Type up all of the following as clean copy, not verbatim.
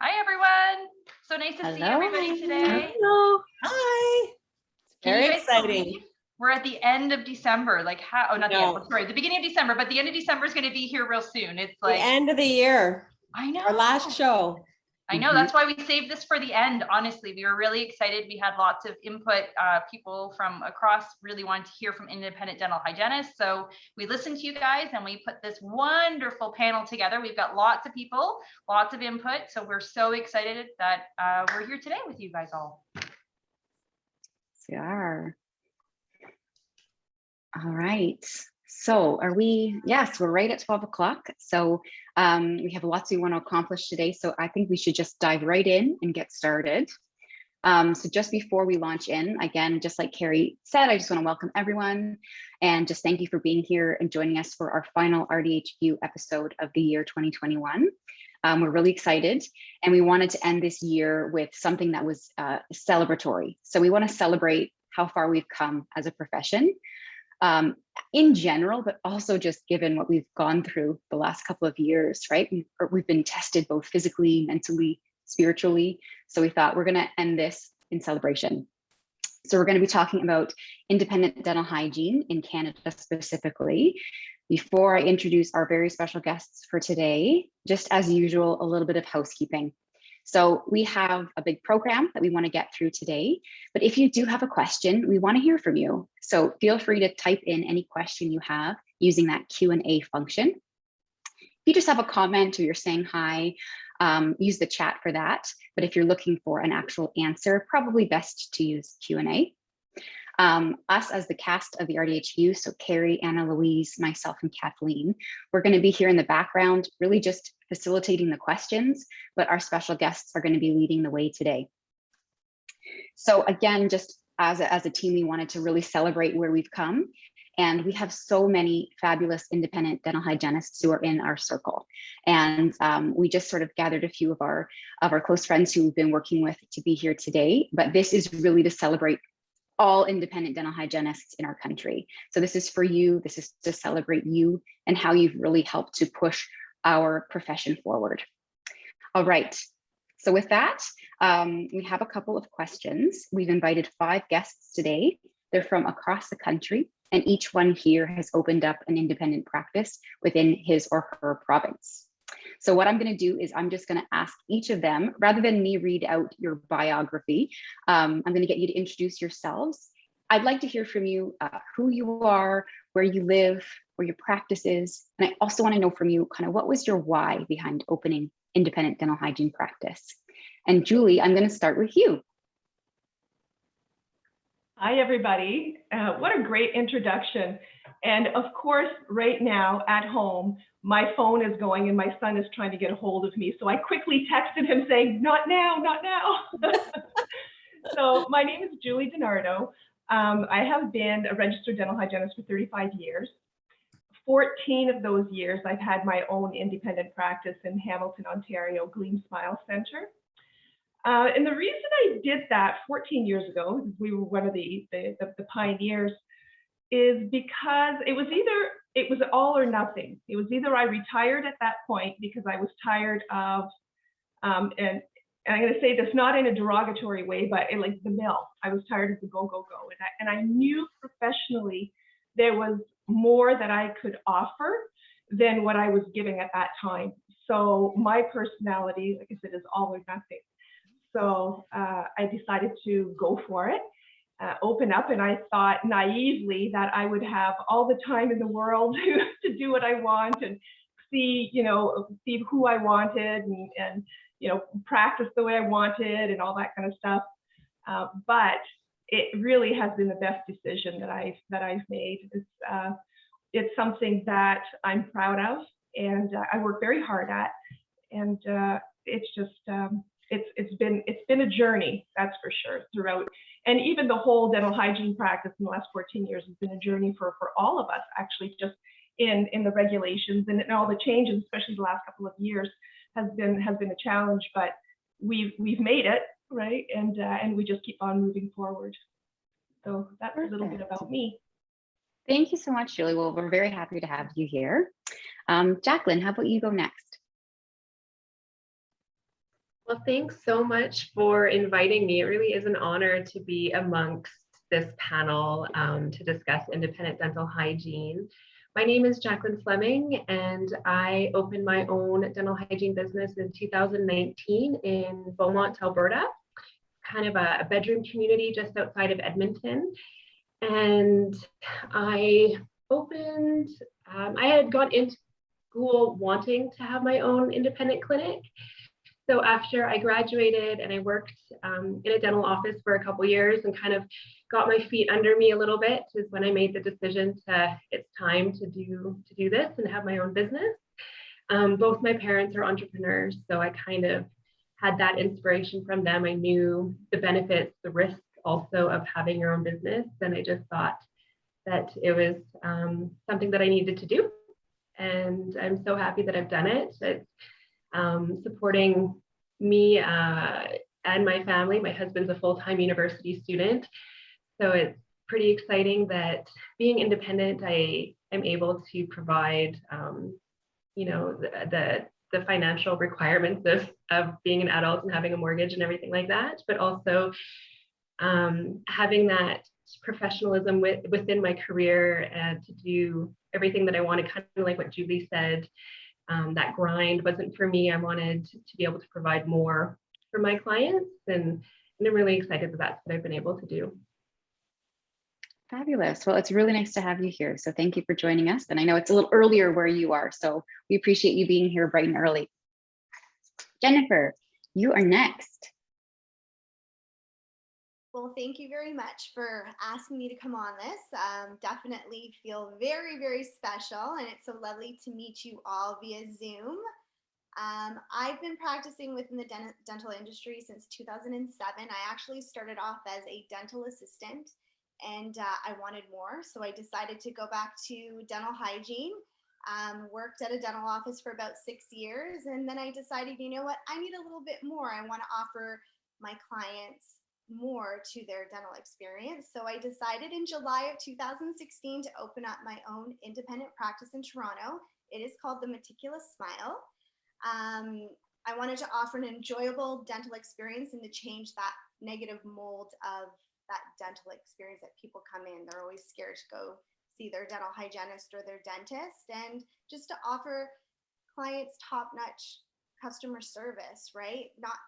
Hi, everyone. So nice to see everybody today. Hello. Hi. Can you Very guys exciting. believe we're at the end of December? Like how? Oh, not the end. No. Sorry, the beginning of December. But the end of December is going to be here real soon. It's like The end of the year. I know. Our last show. I know. That's why we saved this for the end. Honestly, we were really excited. We had lots of input. People from across really wanted to hear from independent dental hygienists. So we listened to you guys and we put this wonderful panel together. We've got lots of people, lots of input. So we're so excited that we're here today with you guys all. We are. All right. So are we? Yes, we're right at 12 o'clock. So we have lots we want to accomplish today. So I think we should just dive right in and get started. So just before we launch in, again, just like Carrie said, I just want to welcome everyone and just thank you for being here and joining us for our final RDH episode of the year 2021. We're really excited and we wanted to end this year with something that was celebratory. So we want to celebrate how far we've come as a profession in general, but also just given what we've gone through the last couple of years, right? We've been tested both physically, mentally, spiritually. So we thought we're going to end this in celebration. So we're going to be talking about independent dental hygiene in Canada specifically. Before I introduce our very special guests for today, just as usual, a little bit of housekeeping. So we have a big program that we want to get through today, but if you do have a question, we want to hear from you. So feel free to type in any question you have using that Q&A function. If you just have a comment or you're saying hi, use the chat for that. But if you're looking for an actual answer, probably best to use Q&A. Us as the cast of the RDHU, so Carrie, Anna Louise, myself, and Kathleen, we're going to be here in the background, really just facilitating the questions, but our special guests are going to be leading the way today. So again, just as a team, we wanted to really celebrate where we've come. And we have so many fabulous independent dental hygienists who are in our circle. And we just sort of gathered a few of our close friends who we've been working with to be here today. But this is really to celebrate all independent dental hygienists in our country. So this is for you, this is to celebrate you and how you've really helped to push our profession forward. All right, so with that, we have a couple of questions. We've invited 5 guests today. They're from across the country and each one here has opened up an independent practice within his or her province. So what I'm going to do is I'm just going to ask each of them, rather than me read out your biography, I'm going to get you to introduce yourselves. I'd like to hear from you who you are, where you live, where your practice is. And I also want to know from you kind of what was your why behind opening independent dental hygiene practice. And Julie, I'm going to start with you. Hi, everybody. What a great introduction. And of course, right now at home, my phone is going and my son is trying to get a hold of me. So I quickly texted him saying, not now, not now. So my name is Julie Dinardo. I have been a registered dental hygienist for 35 years. 14 of those years, I've had my own independent practice in Hamilton, Ontario, Gleam Smile Center. And the reason I did that 14 years ago, we were one of the pioneers, is because it was all or nothing. It was either I retired at that point because I was tired of, and I'm going to say this not in a derogatory way, but in like the mill. I was tired of the go, go, go. And I knew professionally there was more that I could offer than what I was giving at that time. So my personality, like I said, is all or nothing. So I decided to go for it, open up, and I thought naively that I would have all the time in the world to do what I want and see who I wanted and practice the way I wanted and all that kind of stuff. But it really has been the best decision that I've made. It's something that I'm proud of and I work very hard at, and it's just. It's been a journey, that's for sure, throughout. And even the whole dental hygiene practice in the last 14 years has been a journey for all of us, actually, just in the regulations and all the changes, especially the last couple of years, has been a challenge. But we've made it, right? And we just keep on moving forward. So that's a little bit about me. Thank you so much, Julie. Well, we're very happy to have you here. Jacqueline, how about you go next? Well, thanks so much for inviting me. It really is an honor to be amongst this panel to discuss independent dental hygiene. My name is Jacqueline Fleming, and I opened my own dental hygiene business in 2019 in Beaumont, Alberta, kind of a bedroom community just outside of Edmonton. And I had gone into school wanting to have my own independent clinic. So after I graduated and I worked in a dental office for a couple years and kind of got my feet under me a little bit is when I made the decision it's time to do this and have my own business. Both my parents are entrepreneurs, so I kind of had that inspiration from them. I knew the benefits, the risks also of having your own business, and I just thought that it was something that I needed to do. And I'm so happy that I've done it. It's supporting me and my family. My husband's a full-time university student, so it's pretty exciting that being independent, I am able to provide, the financial requirements of being an adult and having a mortgage and everything like that, but also having that professionalism within my career and to do everything that I wanted, kind of like what Julie said. That grind wasn't for me. I wanted to be able to provide more for my clients, and I'm really excited that that's what I've been able to do. Fabulous. Well, it's really nice to have you here. So thank you for joining us. And I know it's a little earlier where you are, so we appreciate you being here bright and early. Jennifer, you are next. Well, thank you very much for asking me to come on this. Definitely feel very, very special, and it's so lovely to meet you all via Zoom. I've been practicing within the dental industry since 2007. I actually started off as a dental assistant, and I wanted more, so I decided to go back to dental hygiene. Worked at a dental office for about 6 years, and then I decided, you know what, I need a little bit more. I want to offer my clients more to their dental experience. So I decided in July of 2016 to open up my own independent practice in Toronto. It is called the Meticulous Smile. I wanted to offer an enjoyable dental experience and to change that negative mold of that dental experience that people come in. They're always scared to go see their dental hygienist or their dentist, and just to offer clients top-notch customer service, right? Not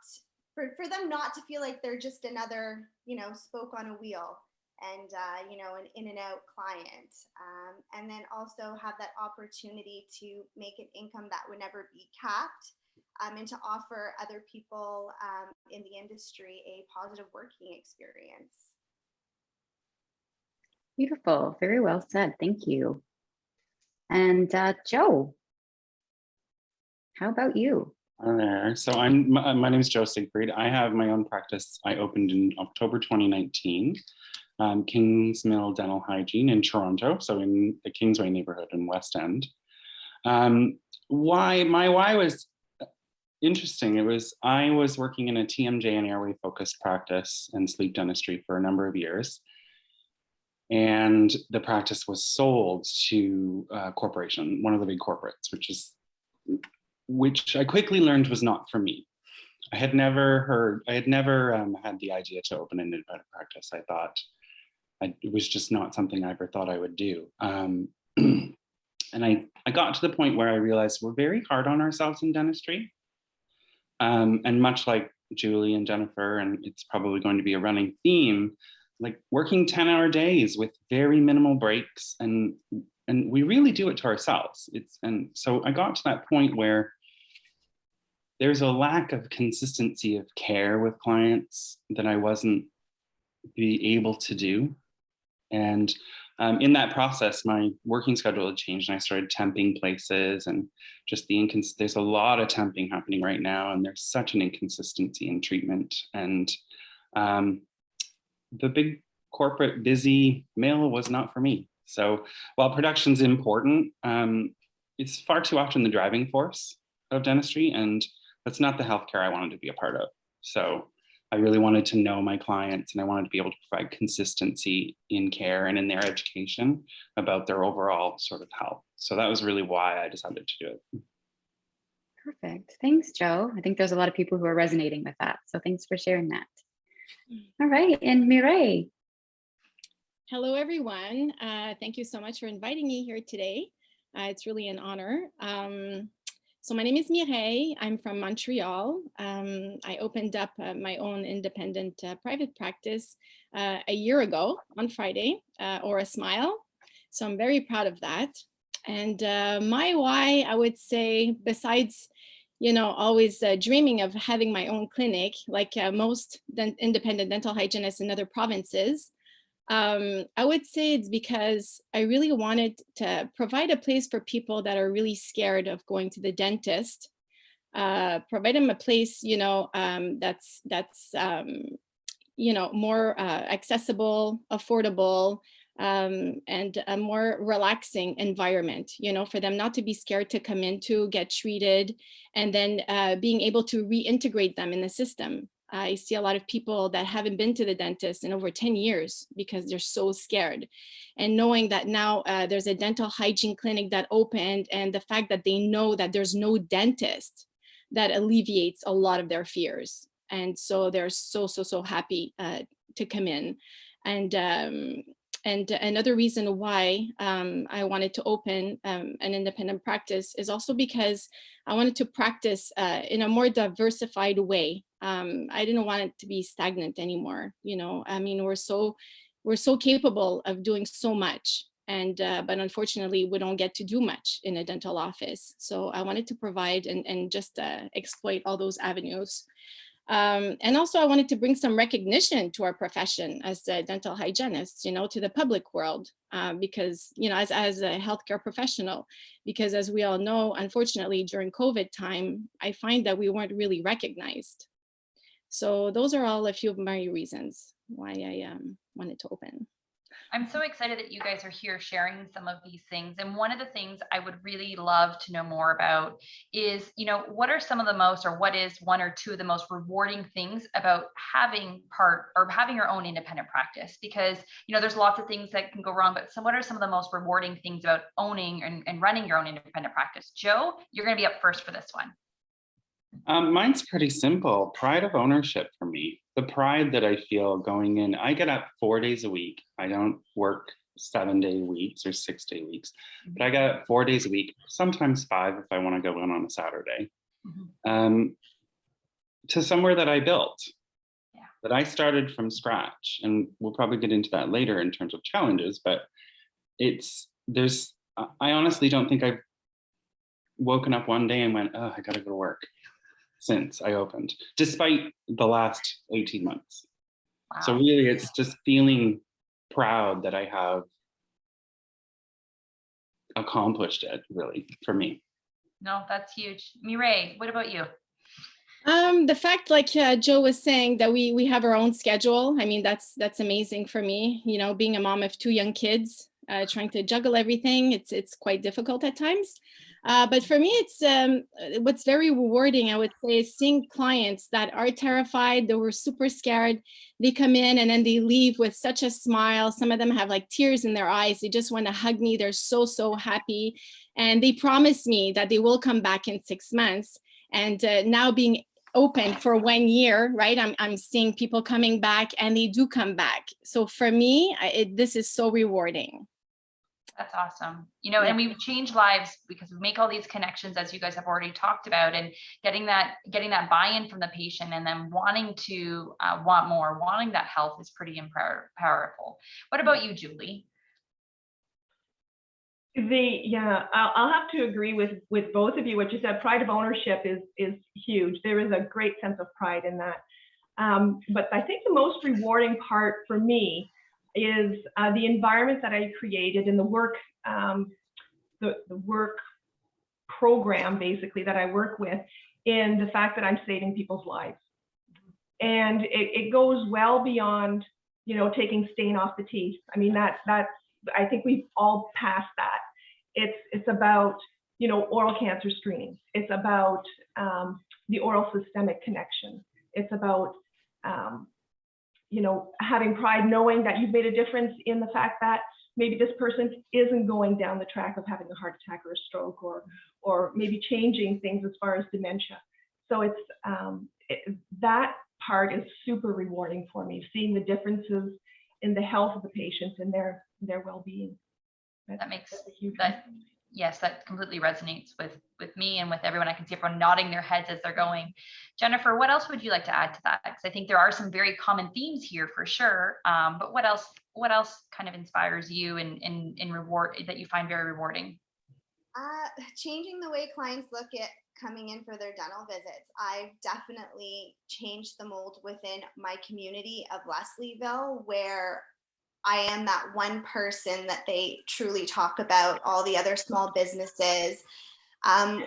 for them not to feel like they're just another, spoke on a wheel and, an in and out client. And then also have that opportunity to make an income that would never be capped, and to offer other people in the industry a positive working experience. Beautiful. Very well said. Thank you. And Joe, how about you? Hi there. So my name is Joe Siegfried. I have my own practice. I opened in October 2019, Kingsmill Dental Hygiene in Toronto, so in the Kingsway neighborhood in West End. Why was interesting. I was working in a TMJ and airway focused practice and sleep dentistry for a number of years. And the practice was sold to a corporation, one of the big corporates, which I quickly learned was not for me. I had never had the idea to open an independent practice. I thought it was just not something I ever thought I would do. And I got to the point where I realized we're very hard on ourselves in dentistry. And much like Julie and Jennifer, and it's probably going to be a running theme, like working 10-hour days with very minimal breaks, and we really do it to ourselves. And so I got to that point where there's a lack of consistency of care with clients that I wasn't be able to do. And in that process, my working schedule had changed, and I started temping places, and just there's a lot of temping happening right now, and there's such an inconsistency in treatment. And the big corporate busy mill was not for me. So while production's important, it's far too often the driving force of dentistry, and that's not the healthcare I wanted to be a part of. So I really wanted to know my clients, and I wanted to be able to provide consistency in care and in their education about their overall sort of health. So that was really why I decided to do it. Perfect. Thanks, Joe. I think there's a lot of people who are resonating with that. So thanks for sharing that. All right, and Mireille. Hello, everyone. Thank you so much for inviting me here today. It's really an honor. So my name is Mireille. I'm from Montreal. I opened up my own independent private practice a year ago on Friday, or a smile. So I'm very proud of that. And my why, I would say, besides, you know, always dreaming of having my own clinic, like most independent dental hygienists in other provinces, I would say it's because I really wanted to provide a place for people that are really scared of going to the dentist, provide them a place, you know, that's you know, more accessible, affordable, and a more relaxing environment, you know, for them not to be scared to come into, get treated, and then being able to reintegrate them in the system. I see a lot of people that haven't been to the dentist in over 10 years because they're so scared. And knowing that now there's a dental hygiene clinic that opened, and the fact that they know that there's no dentist, that alleviates a lot of their fears. And so they're so happy to come in. And another reason why I wanted to open an independent practice is also because I wanted to practice in a more diversified way. I didn't want it to be stagnant anymore. You know, I mean, we're so capable of doing so much, and but unfortunately, we don't get to do much in a dental office. So I wanted to provide and just exploit all those avenues. And also I wanted to bring some recognition to our profession as the dental hygienists, you know, to the public world, because, you know, as a healthcare professional, because as we all know, unfortunately, during COVID time, I find that we weren't really recognized. So those are all a few of my reasons why I wanted to open. I'm so excited that you guys are here sharing some of these things. And one of the things I would really love to know more about is, you know, what are some of the most, or what is one or two of the most rewarding things about having your own independent practice? Because, you know, there's lots of things that can go wrong, but what are some of the most rewarding things about owning and running your own independent practice? Joe, you're going to be up first for this one. Mine's pretty simple. Pride of ownership for me. The pride that I feel going in. I get up 4 days a week. I don't work 7-day weeks or 6-day weeks, but I get up 4 days a week, sometimes 5 if I want to go in on a Saturday, to somewhere that I built, that I started from scratch. And we'll probably get into that later in terms of challenges, but I honestly don't think I've woken up one day and went, oh, I got to go to work since I opened, despite the last 18 months. Wow. So really, it's just feeling proud that I have accomplished it, really, for me. No, that's huge. Mireille, what about you? The fact, like Joe was saying, that we have our own schedule. I mean, that's amazing for me. You know, being a mom of 2 young kids, trying to juggle everything, it's quite difficult at times. But for me, it's what's very rewarding, I would say, is seeing clients that are terrified, they were super scared. They come in and then they leave with such a smile. Some of them have like tears in their eyes. They just want to hug me. They're so happy. And they promise me that they will come back in 6 months. And now being open for 1 year, right? I'm seeing people coming back, and they do come back. So for me, this is so rewarding. That's awesome. You know, and we've changed lives because we make all these connections, as you guys have already talked about, and getting that buy-in from the patient, and then wanting to want more, wanting that help is pretty powerful. What about you, Julie? I'll have to agree with both of you. What you said, pride of ownership is huge. There is a great sense of pride in that. But I think the most rewarding part for me is the environment that I created in the work, the work program, basically, that I work with, in the fact that I'm saving people's lives. And it goes well beyond, you know, taking stain off the teeth. I mean, that's I think we've all passed that. It's about, you know, oral cancer screenings. It's about the oral systemic connection. It's about you know, having pride, knowing that you've made a difference in the fact that maybe this person isn't going down the track of having a heart attack or a stroke, or maybe changing things as far as dementia. So that part is super rewarding for me, seeing the differences in the health of the patients and their well-being. That makes that, yes, that completely resonates with me and with everyone. I can see everyone nodding their heads as they're going. Jennifer, what else would you like to add to that? Because I think there are some very common themes here for sure. But what else kind of inspires you in reward that you find very rewarding? Changing the way clients look at coming in for their dental visits. I've definitely changed the mold within my community of Leslieville, where I am that one person that they truly talk about, all the other small businesses,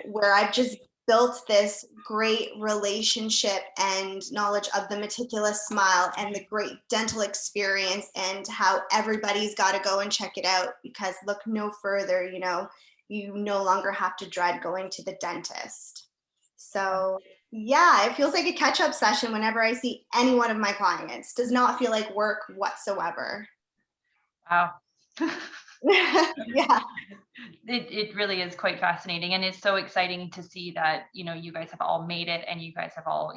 where I've just built this great relationship and knowledge of the Meticulous Smile and the great dental experience, and how everybody's got to go and check it out, because look no further, you no longer have to dread going to the dentist. So yeah, it feels like a catch-up session whenever I see any one of my clients. Does not feel like work whatsoever. Wow. Yeah. It really is quite fascinating, and it's so exciting to see that you guys have all made it, and you guys have all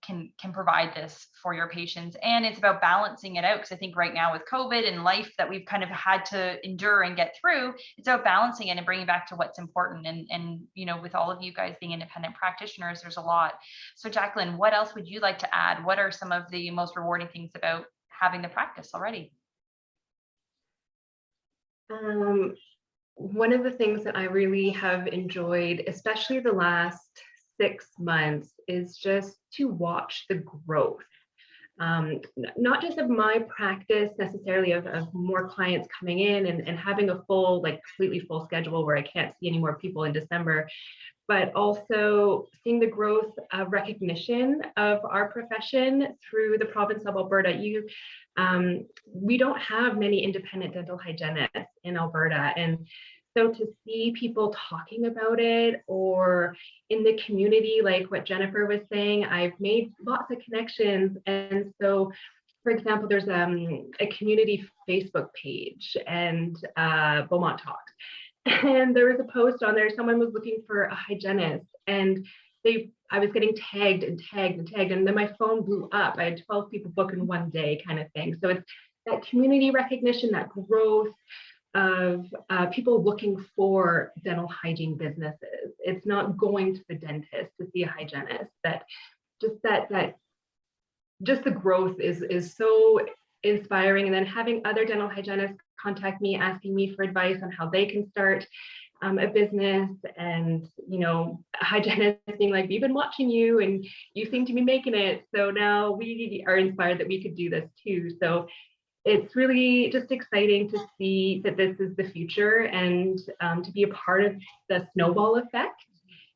can provide this for your patients. And it's about balancing it out, because I think right now with COVID and life that we've kind of had to endure and get through, it's about balancing it and bringing back to what's important. And with all of you guys being independent practitioners, there's a lot. So Jacqueline, what else would you like to add? What are some of the most rewarding things about having the practice already? One of the things that I really have enjoyed, especially the last 6 months, is just to watch the growth. Not just of my practice necessarily, of more clients coming in and having a full, completely full schedule where I can't see any more people in December, but also seeing the growth of recognition of our profession through the province of Alberta. We don't have many independent dental hygienists in Alberta. And so to see people talking about it, or in the community, like what Jennifer was saying, I've made lots of connections. And so, for example, there's a community Facebook page, and Beaumont Talks. And there was a post on there, someone was looking for a hygienist, and I was getting tagged and tagged and tagged, and then my phone blew up. I had 12 people book in one day kind of thing. So it's that community recognition, that growth of people looking for dental hygiene businesses. It's not going to the dentist to see a hygienist. Just the growth is so inspiring. And then having other dental hygienists contact me, asking me for advice on how they can start a business, and hygienists being like, we've been watching you and you seem to be making it, so now we are inspired that we could do this too. So it's really just exciting to see that this is the future, and to be a part of the snowball effect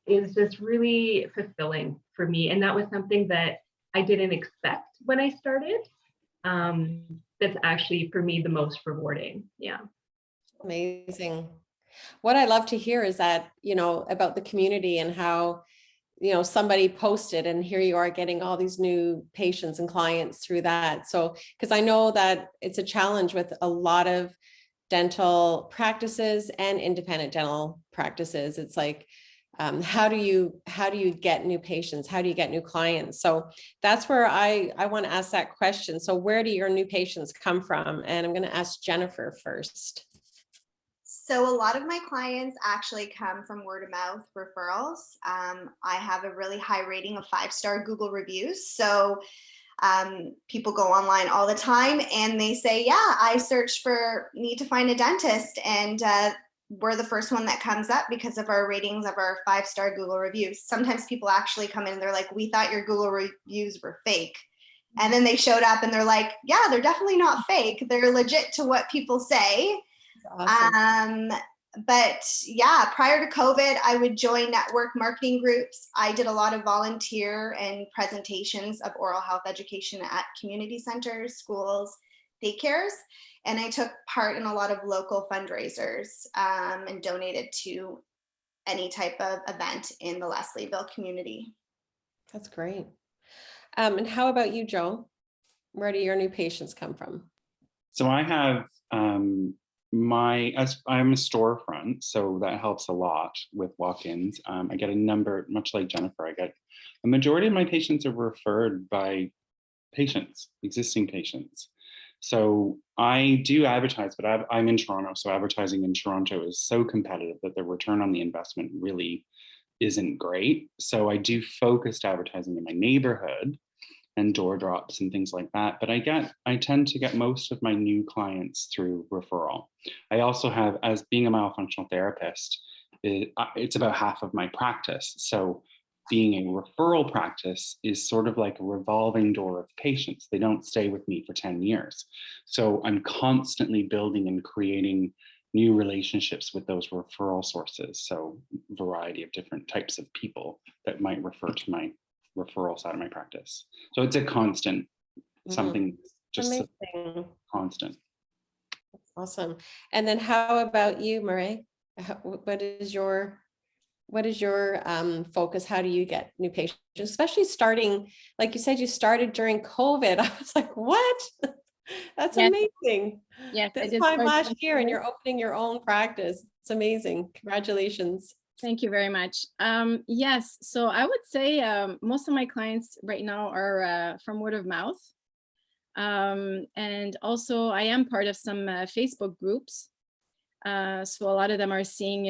is just really fulfilling for me. And that was something that I didn't expect when I started. That's actually for me the most rewarding. Yeah. Amazing. What I love to hear is that, about the community, and how, somebody posted and here you are getting all these new patients and clients through that. So, because I know that it's a challenge with a lot of dental practices and independent dental practices. It's like, how do you get new patients? How do you get new clients? So that's where I want to ask that question. So where do your new patients come from? And I'm going to ask Jennifer first. So a lot of my clients actually come from word of mouth referrals. I have a really high rating of 5-star Google reviews. So people go online all the time and they say, yeah, I searched for, need to find a dentist. And we're the first one that comes up because of our ratings of our 5-star Google reviews. Sometimes people actually come in and they're like, we thought your Google reviews were fake. And then they showed up and they're like, yeah, they're definitely not fake. They're legit to what people say. Awesome. But yeah, prior to COVID, I would join network marketing groups. I did a lot of volunteer and presentations of oral health education at community centers, schools, daycares, and I took part in a lot of local fundraisers and donated to any type of event in the Leslieville community. That's great. And how about you, Joe? Where do your new patients come from? So I have as I'm a storefront, so that helps a lot with walk-ins. I get a number, much like Jennifer, I get a majority of my patients are referred by patients, existing patients. So I do advertise, but I'm in Toronto, so advertising in Toronto is so competitive that the return on the investment really isn't great. So I do focused advertising in my neighborhood and door drops and things like that. But I tend to get most of my new clients through referral. I also have, as being a myofunctional therapist, it's about half of my practice. So being a referral practice is sort of like a revolving door of patients. They don't stay with me for 10 years. So I'm constantly building and creating new relationships with those referral sources. So variety of different types of people that might refer to my referral side of my practice. So it's a constant, something just Amazing. constant. That's awesome. And then how about you, Murray? What is your focus? How do you get new patients, especially starting, like you said, you started during COVID. I was like, what? That's amazing. Yes, this time last year, and you're opening your own practice. It's amazing. Congratulations. Thank you very much. Yes, so I would say most of my clients right now are from word of mouth. And also I am part of some Facebook groups. So a lot of them are seeing,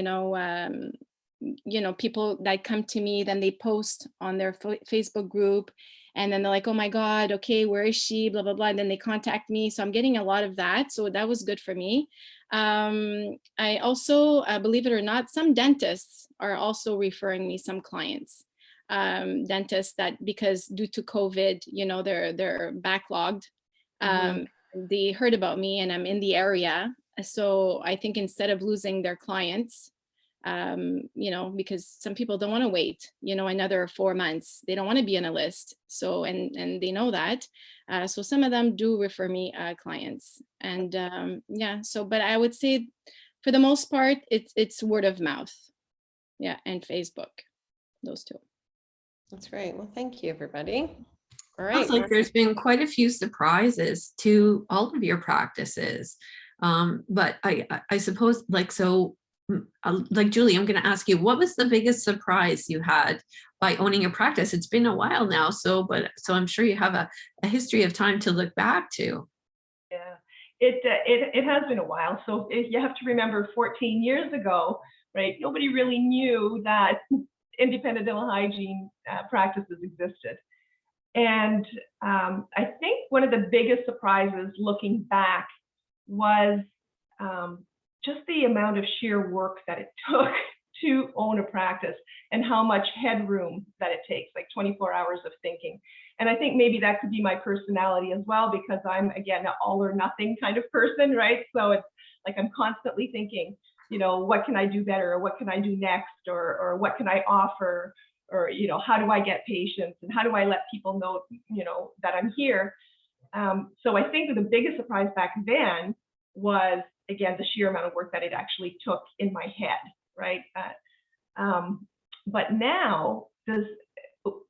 people that come to me, then they post on their Facebook group, and then they're like, oh my God, okay, where is she? Blah, blah, blah. And then they contact me. So I'm getting a lot of that. So that was good for me. I also, believe it or not, some dentists are also referring me some clients, dentists that, because due to COVID, they're backlogged. They heard about me and I'm in the area. So I think instead of losing their clients, because some people don't want to wait, another 4 months, they don't want to be on a list. So, and they know that. So some of them do refer me clients, and but I would say for the most part, it's word of mouth. Yeah. And Facebook, those two. That's great. Well, thank you, everybody. All right. Sounds like there's been quite a few surprises to all of your practices. But I suppose, like Julie, I'm going to ask you, what was the biggest surprise you had by owning a practice? It's been a while now, so I'm sure you have a history of time to look back to. Yeah, it has been a while. So you have to remember 14 years ago, right? Nobody really knew that independent dental hygiene practices existed. And I think one of the biggest surprises looking back was just the amount of sheer work that it took to own a practice and how much headroom that it takes, like 24 hours of thinking. And I think maybe that could be my personality as well, because I'm, again, an all or nothing kind of person, right? So it's like I'm constantly thinking, what can I do better, or what can I do next, or what can I offer, or, how do I get patients, and how do I let people know, that I'm here. So I think that the biggest surprise back then was, again, the sheer amount of work that it actually took in my head, right? But now,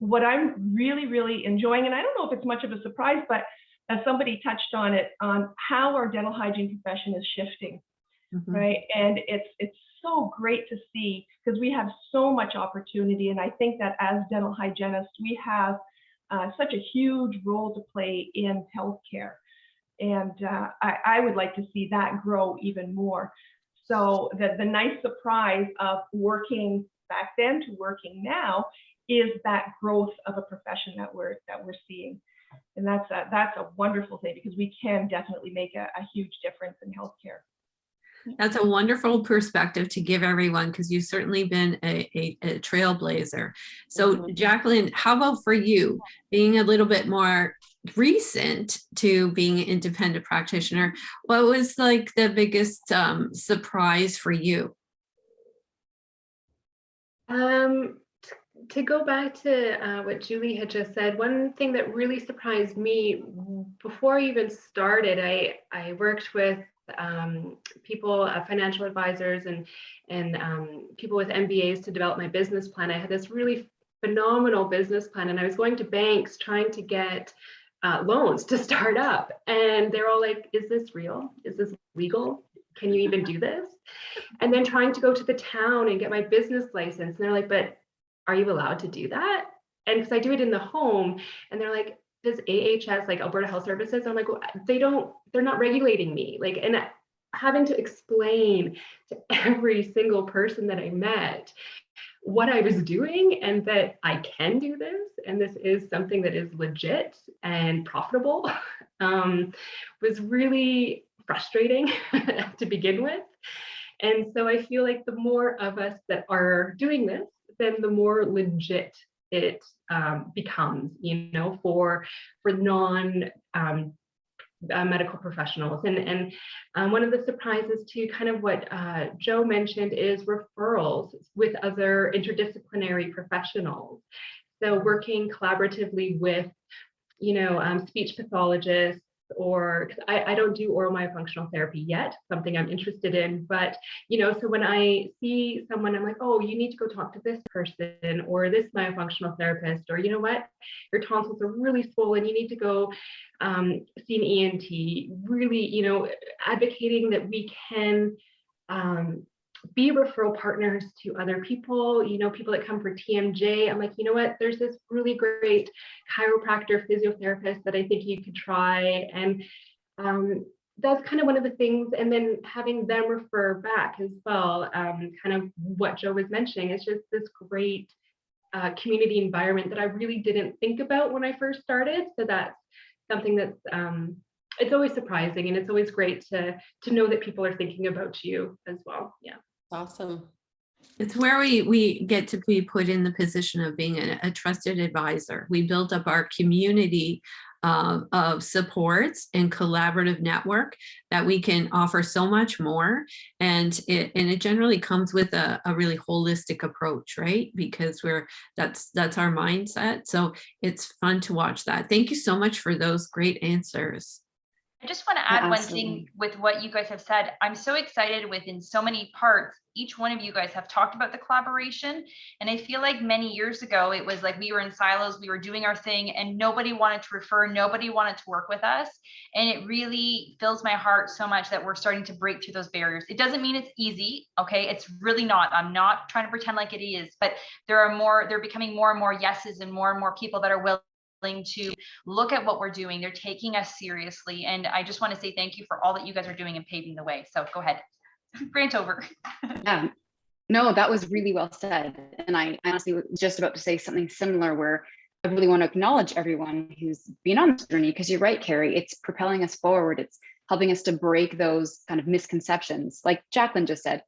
what I'm really, really enjoying, and I don't know if it's much of a surprise, but as somebody touched on it, on how our dental hygiene profession is shifting, right? And it's so great to see, because we have so much opportunity. And I think that as dental hygienists, we have such a huge role to play in healthcare. And I would like to see that grow even more. So the nice surprise of working back then to working now is that growth of a profession that we're seeing. And that's a wonderful thing, because we can definitely make a huge difference in healthcare. That's a wonderful perspective to give everyone, because you've certainly been a trailblazer. So Jacqueline, how about for you, being a little bit more recent to being an independent practitioner, what was like the biggest surprise for you? To go back to what Julie had just said, one thing that really surprised me before I even started, I worked with people, financial advisors, and people with MBAs to develop my business plan. I had this really phenomenal business plan, and I was going to banks trying to get loans to start up, and they're all like, "Is this real? Is this legal? can you even do this? And then trying to go to the town and get my business license. And they're like, but are you allowed to do that? And because I do it in the home, and they're like, does AHS, like Alberta Health Services? I'm like, well, they're not regulating me. Like, and having to explain to every single person that I met what I was doing and that I can do this, and this is something that is legit and profitable, was really frustrating to begin with. And so I feel like the more of us that are doing this, then the more legit it becomes, you know, for non medical professionals. And one of the surprises to kind of what Joe mentioned is referrals with other interdisciplinary professionals. So working collaboratively with, you know, speech pathologists, or I don't do oral myofunctional therapy yet, something I'm interested in, but, you know, so when I see someone, I'm like, oh, you need to go talk to this person or this myofunctional therapist, or, you know what, your tonsils are really swollen, you need to go see an ENT, really, you know, advocating that we can be referral partners to other people, you know, people that come for TMJ. I'm like, you know what, there's this really great chiropractor physiotherapist that I think you could try. And that's kind of one of the things. And then having them refer back as well, kind of what Joe was mentioning, it's just this great community environment that I really didn't think about when I first started. So that's something that's, it's always surprising, and it's always great to know that people are thinking about you as well. Yeah. Awesome. It's where we get to be put in the position of being a trusted advisor. We built up our community of supports and collaborative network that we can offer so much more. And it generally comes with a really holistic approach, right? Because that's our mindset. So it's fun to watch that. Thank you so much for those great answers. I just want to add one thing with what you guys have said. I'm so excited within so many parts. Each one of you guys have talked about the collaboration. And I feel like many years ago, it was like we were in silos, we were doing our thing, and nobody wanted to refer, nobody wanted to work with us. And it really fills my heart so much that we're starting to break through those barriers. It doesn't mean it's easy, okay? It's really not. I'm not trying to pretend like it is, but they're becoming more and more yeses, and more people that are willing to look at what we're doing. They're taking us seriously. And I just want to say thank you for all that you guys are doing and paving the way. So go ahead. Grant over. Yeah, no, that was really well said. And I honestly was just about to say something similar, where I really want to acknowledge everyone who's been on this journey, because you're right, Carrie, it's propelling us forward. It's helping us to break those kind of misconceptions. Like Jacqueline just said,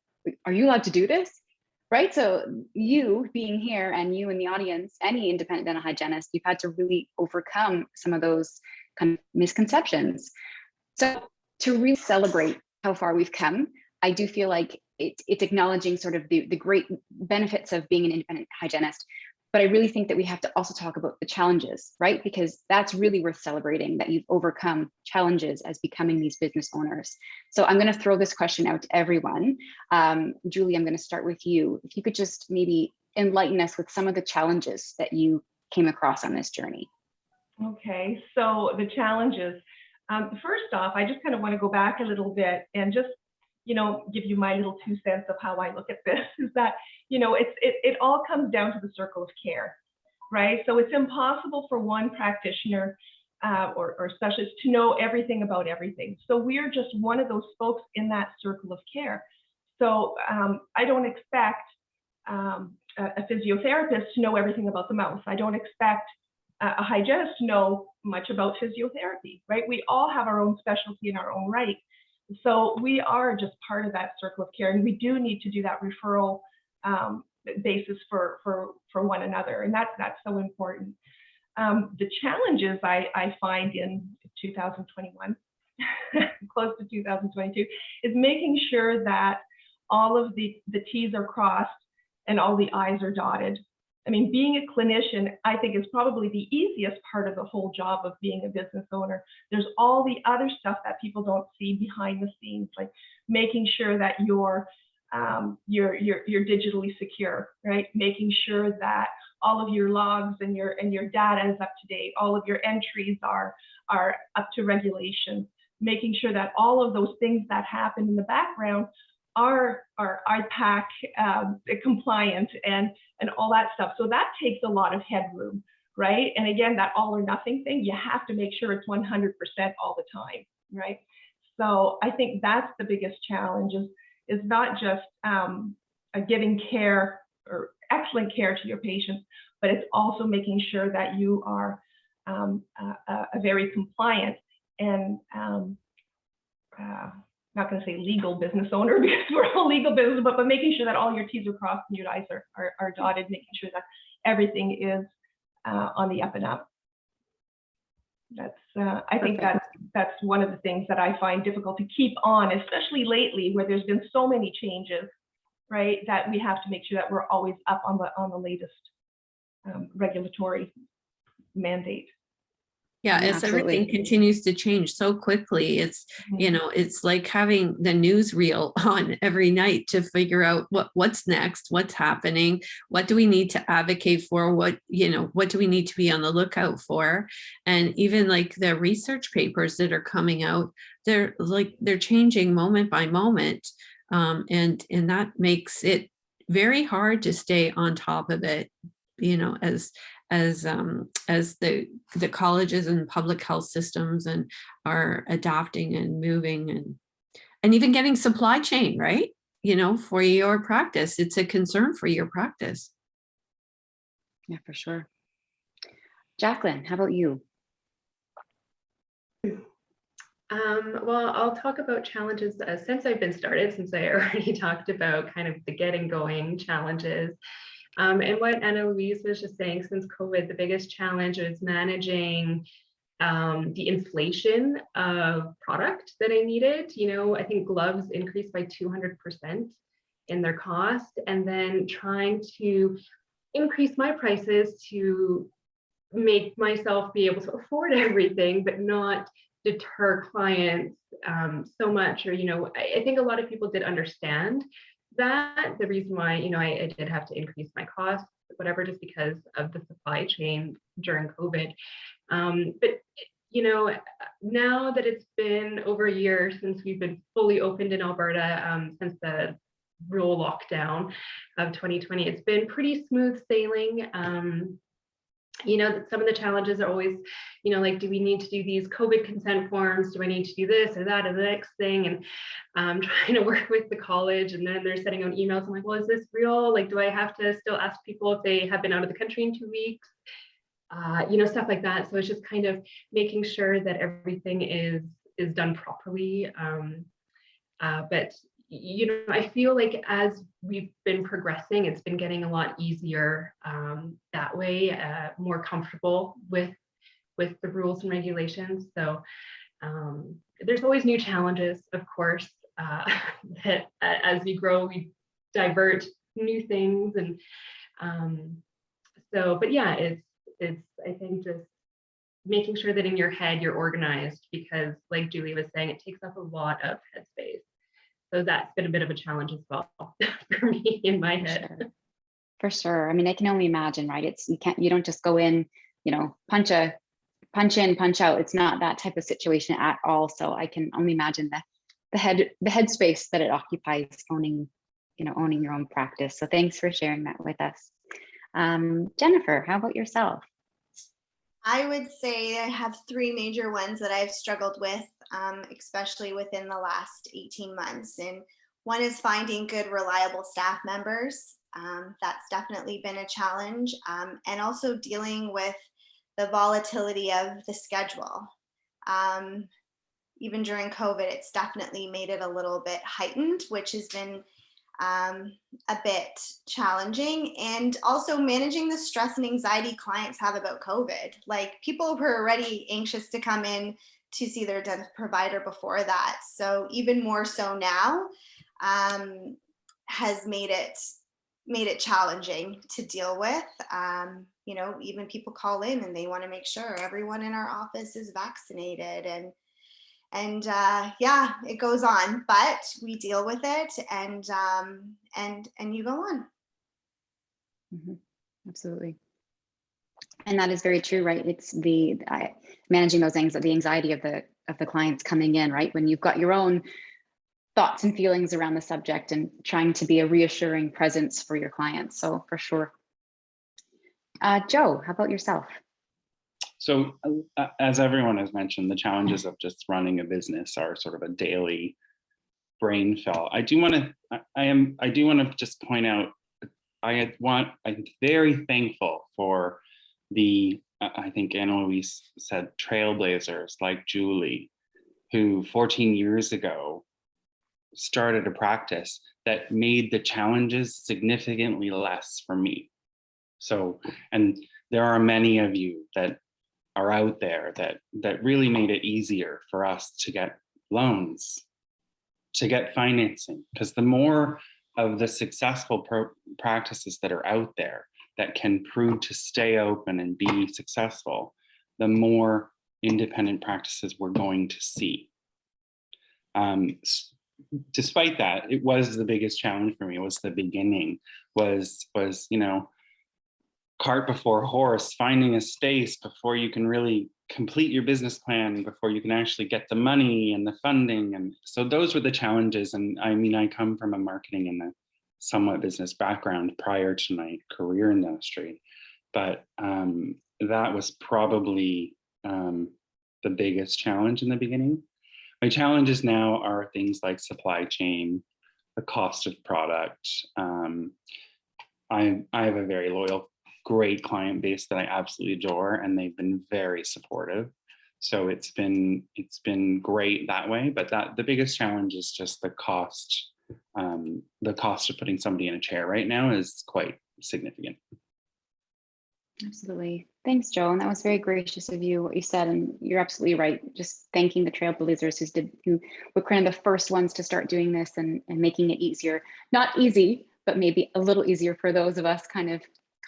are you allowed to do this? Right? So you being here, and you in the audience, any independent dental hygienist, you've had to really overcome some of those kind of misconceptions. So to really celebrate how far we've come, I do feel like it's acknowledging sort of the great benefits of being an independent hygienist. But I really think that we have to also talk about the challenges, right? Because that's really worth celebrating, that you've overcome challenges as becoming these business owners. So I'm going to throw this question out to everyone. Julie, I'm going to start with you. If you could just maybe enlighten us with some of the challenges that you came across on this journey. Okay, so the challenges. First off, I just kind of want to go back a little bit and just, you know, give you my little 2 cents of how I look at this, is that, you know, it all comes down to the circle of care, right? So it's impossible for one practitioner or specialist to know everything about everything. So we're just one of those folks in that circle of care. So I don't expect a physiotherapist to know everything about the mouth. I don't expect a hygienist to know much about physiotherapy, right? We all have our own specialty in our own right. So we are just part of that circle of care, and we do need to do that referral basis for one another, and that's so important. The challenges I find in 2021, close to 2022, is making sure that all of the T's are crossed and all the I's are dotted. I mean, being a clinician, I think, is probably the easiest part of the whole job of being a business owner. There's all the other stuff that people don't see behind the scenes, like making sure that you're digitally secure, right? Making sure that all of your logs and your data is up to date. All of your entries are up to regulation. making sure that all of those things that happen in the background are IPAC compliant and all that stuff. So that takes a lot of headroom, right? And again, that all or nothing thing, you have to make sure it's 100% all the time, right? So I think that's the biggest challenge is not just giving care or excellent care to your patients, but it's also making sure that you are a very compliant and not going to say legal business owner because we're all legal business, but making sure that all your T's are crossed and your I's are dotted, making sure that everything is on the up and up. That's I think that's one of the things that I find difficult to keep on, especially lately where there's been so many changes, right? That we have to make sure that we're always up on the latest regulatory mandate. Yeah, as everything continues to change so quickly, it's, you know, it's like having the newsreel on every night to figure out what's next, what's happening, what do we need to advocate for, what do we need to be on the lookout for. And even like the research papers that are coming out, they're changing moment by moment. And that makes it very hard to stay on top of it, you know, as the colleges and public health systems and are adapting and moving and even getting supply chain, right? You know, for your practice, it's a concern for your practice. Yeah, for sure. Jacqueline, how about you? Well, I'll talk about challenges since I've been started, since I already talked about kind of the getting going challenges. And what Anna Louise was just saying, since COVID, the biggest challenge is managing the inflation of product that I needed. You know, I think gloves increased by 200% in their cost, and then trying to increase my prices to make myself be able to afford everything, but not deter clients so much. Or, you know, I think a lot of people did understand that the reason why, you know, I did have to increase my costs, whatever, just because of the supply chain during COVID. But, you know, now that it's been over a year since we've been fully opened in Alberta, since the rural lockdown of 2020, it's been pretty smooth sailing. You know, some of the challenges are always, you know, like, do we need to do these COVID consent forms? Do I need to do this or that or the next thing? And trying to work with the college, and then they're sending out emails. I'm like, well, is this real? Like, do I have to still ask people if they have been out of the country in 2 weeks? You know, stuff like that. So it's just kind of making sure that everything is done properly. But you know, I feel like as we've been progressing, it's been getting a lot easier that way, more comfortable with the rules and regulations. So there's always new challenges, of course, that as we grow, we divert new things. And so, but yeah, it's I think just making sure that in your head you're organized, because like Julie was saying, it takes up a lot of headspace. So that's been a bit of a challenge as well for me in my head. For sure. I mean, I can only imagine, right? You don't just go in, you know, punch in, punch out. It's not that type of situation at all. So I can only imagine the headspace that it occupies owning your own practice. So thanks for sharing that with us. Jennifer, how about yourself? I would say I have 3 major ones that I've struggled with, especially within the last 18 months. And one is finding good, reliable staff members. That's definitely been a challenge. And also dealing with the volatility of the schedule. Even during COVID, it's definitely made it a little bit heightened, which has been a bit challenging. And also managing the stress and anxiety clients have about COVID. Like, people were already anxious to come in to see their dental provider before that. So even more so now has made it challenging to deal with. You know, even people call in and they want to make sure everyone in our office is vaccinated, and yeah, it goes on, but we deal with it, and you go on. Mm-hmm. Absolutely. And that is very true, right? It's managing those the anxiety of the clients coming in, right? When you've got your own thoughts and feelings around the subject and trying to be a reassuring presence for your clients. So for sure. Joe, how about yourself? So as everyone has mentioned, the challenges of just running a business are sort of a daily brain fell. I do want to just point out, I'm very thankful for the, I think Anna-Louise said, trailblazers like Julie, who 14 years ago started a practice that made the challenges significantly less for me. So, and there are many of you that are out there that really made it easier for us to get loans, to get financing, because the more of the successful practices that are out there that can prove to stay open and be successful, the more independent practices we're going to see. Despite that, it was the biggest challenge for me. It was the beginning, was cart before horse, finding a space before you can really complete your business plan, before you can actually get the money and the funding. And so those were the challenges. And I mean, I come from a marketing and a somewhat business background prior to my career in the industry, but that was probably the biggest challenge in the beginning. My challenges now are things like supply chain, the cost of product. I have a very loyal, great client base that I absolutely adore, and they've been very supportive. So it's been great that way. But the biggest challenge is just the cost. The cost of putting somebody in a chair right now is quite significant. Absolutely. Thanks, Joe. And that was very gracious of you, what you said. And you're absolutely right. Just thanking the trailblazers who were kind of the first ones to start doing this and making it easier. Not easy, but maybe a little easier for those of us kind of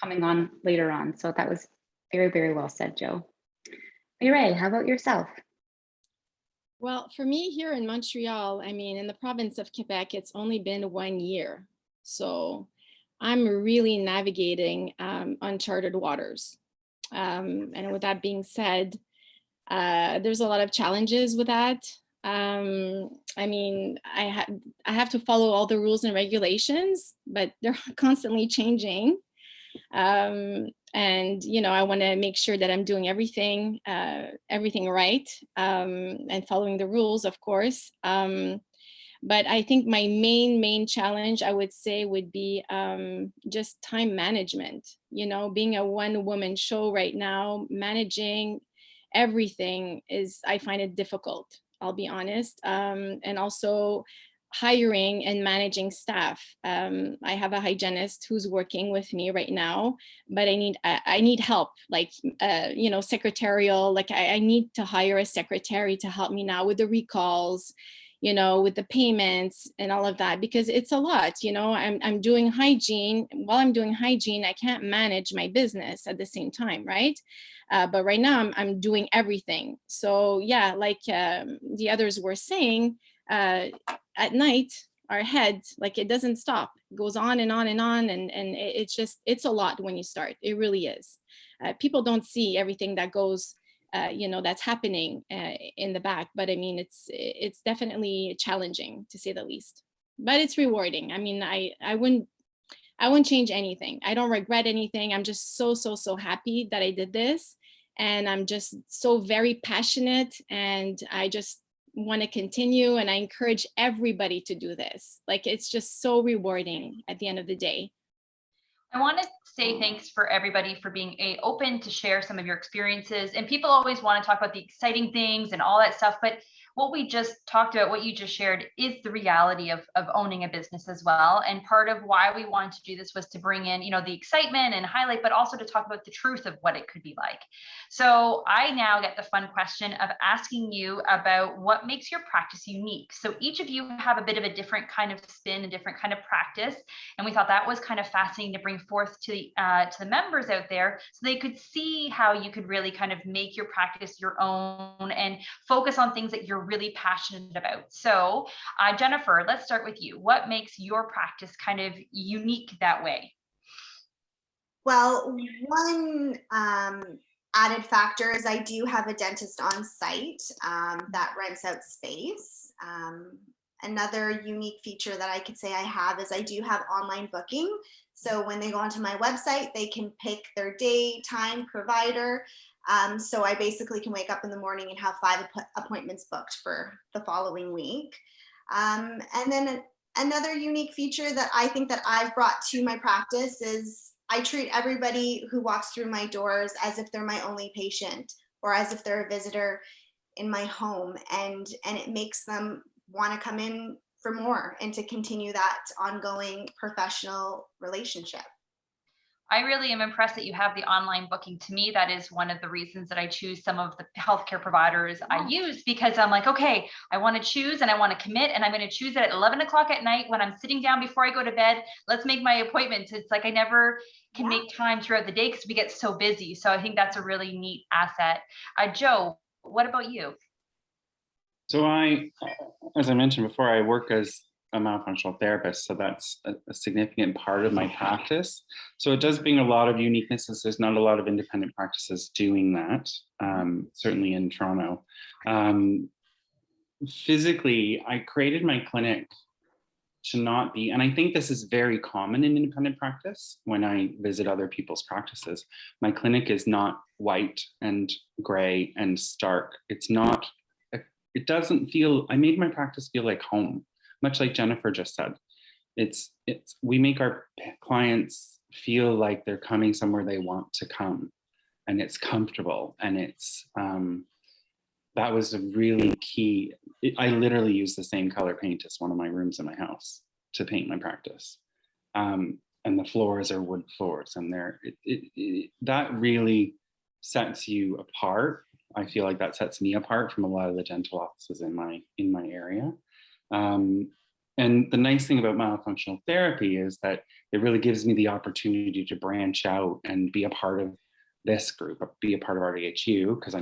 coming on later on. So that was very, very well said, Joe. Mireille, how about yourself? Well, for me here in Montreal, I mean, in the province of Quebec, it's only been 1 year. So I'm really navigating uncharted waters. And with that being said, there's a lot of challenges with that. I mean, I have to follow all the rules and regulations, but they're constantly changing. And I want to make sure that I'm doing everything right, and following the rules, of course. But I think my main challenge, I would say, would be just time management. Being a one-woman show right now, managing everything I find it difficult, I'll be honest. And also hiring and managing staff. I have a hygienist who's working with me right now, but I need help, like, secretarial, like I need to hire a secretary to help me now with the recalls, with the payments and all of that, because it's a lot. I'm doing hygiene. While I'm doing hygiene, I can't manage my business at the same time, right? But right now I'm doing everything. So yeah, like the others were saying, at night, our head, like, it doesn't stop. It goes on and on and on. And it's a lot when you start. It really is. People don't see everything that goes, that's happening in the back. But I mean, it's definitely challenging, to say the least. But it's rewarding. I mean, I wouldn't change anything. I don't regret anything. I'm just so happy that I did this. And I'm just so very passionate, and I just want to continue, and I encourage everybody to do this. Like, it's just so rewarding at the end of the day. I want to say thanks for everybody for being open to share some of your experiences. And people always want to talk about the exciting things and all that stuff, but what we just talked about, what you just shared, is the reality of owning a business as well. And part of why we wanted to do this was to bring in, the excitement and highlight, but also to talk about the truth of what it could be like. So I now get the fun question of asking you about what makes your practice unique. So each of you have a bit of a different kind of spin, a different kind of practice. And we thought that was kind of fascinating to bring forth to the members out there, so they could see how you could really kind of make your practice your own and focus on things that you're really passionate about. So Jennifer, let's start with you. What makes your practice kind of unique that way? Well, one added factor is I do have a dentist on site that rents out space. Another unique feature that I could say I have is I do have online booking. So when they go onto my website, they can pick their day, time, provider. So I basically can wake up in the morning and have 5 appointments booked for the following week. And then another unique feature that I think that I've brought to my practice is I treat everybody who walks through my doors as if they're my only patient or as if they're a visitor in my home, and it makes them want to come in for more and to continue that ongoing professional relationship. I really am impressed that you have the online booking. To me, that is one of the reasons that I choose some of the healthcare providers I use, because I'm like, okay, I want to choose and I want to commit, and I'm going to choose it at 11 o'clock at night when I'm sitting down before I go to bed. Let's make my appointments. It's like I never can make time throughout the day because we get so busy. So I think that's a really neat asset. Joe, what about you? So as I mentioned before, I work as a myofunctional therapist, so that's a significant part of my practice. So it does bring a lot of uniquenesses. There's not a lot of independent practices doing that, certainly in Toronto. Physically, I created my clinic to not be, and I think this is very common in independent practice when I visit other people's practices. My clinic is not white and gray and stark. It's not, it doesn't feel, I made my practice feel like home. Much like Jennifer just said, we make our clients feel like they're coming somewhere they want to come, and it's comfortable, and it's that was a really key. I literally use the same color paint as one of my rooms in my house to paint my practice, and the floors are wood floors, and that really sets you apart. I feel like that sets me apart from a lot of the dental offices in my area. And the nice thing about myofunctional therapy is that it really gives me the opportunity to branch out and be a part of this group, be a part of RDHU, because I